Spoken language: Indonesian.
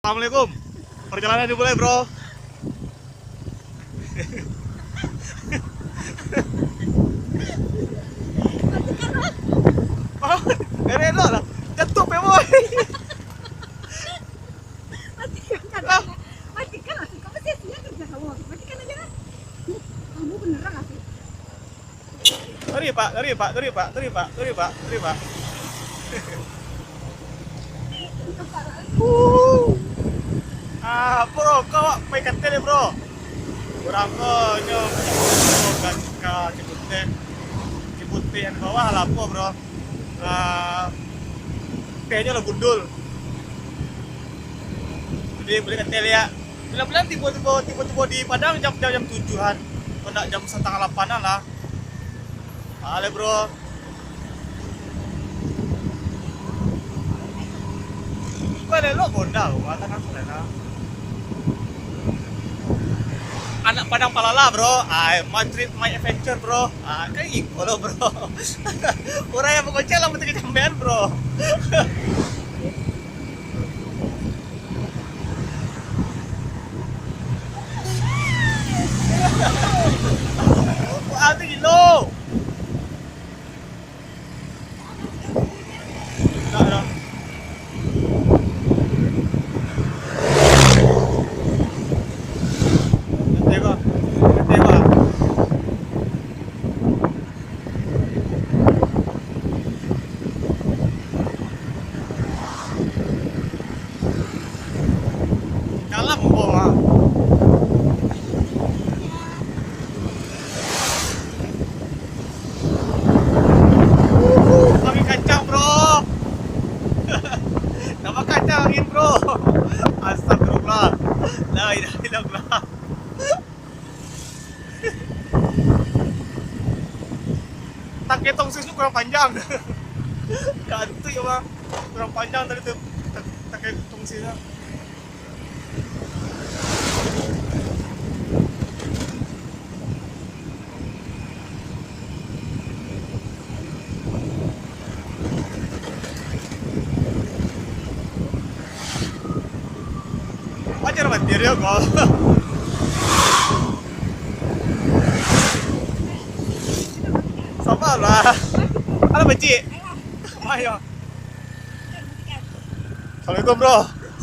Assalamualaikum. Perjalanan dimulai, bro. Oh, elok lah. Jatuh pe boy. Matikan Ah. matikan Afi, kamu sia-sia kerja kamu. Matikan aja kan. Kamu beneran Afi. Sorry, Pak. Sorry, Pak. Sorry, Pak. Sorry, Pak. Sorry, Pak. Sorry, Pak. Bro, kau main kantel ya, bro. Kurang kau nyo kan ka Cipute yang bawah lah, bro. Kayaknya lo gundul. Jadi boleh kantel ya. Bilang-bilang tiba-tiba di Padang jam 7-an. Kau nak jam 7:30 lah. Ale, bro. Kau ada lo gondal, mata kan sudah. Anak Padang Palala, bro. My trip, my adventure, bro. Kayak gitu loh, bro. Orang yang mengocel lah betul kecambean, bro. Itu gilo. Dah. Tengok. Kalah membawa. Angin kencang, bro. Nama kacang angin, bro. Astagfirullah. La ilaha illallah. Tangkai tongsis kurang panjang. Kantu ya, bang. Kurang panjang tadi tuh tangkai tongsisnya. Wajar banjir ya, kok. Sama lah. Halo, Beci. Ayo. Assalamualaikum, bro.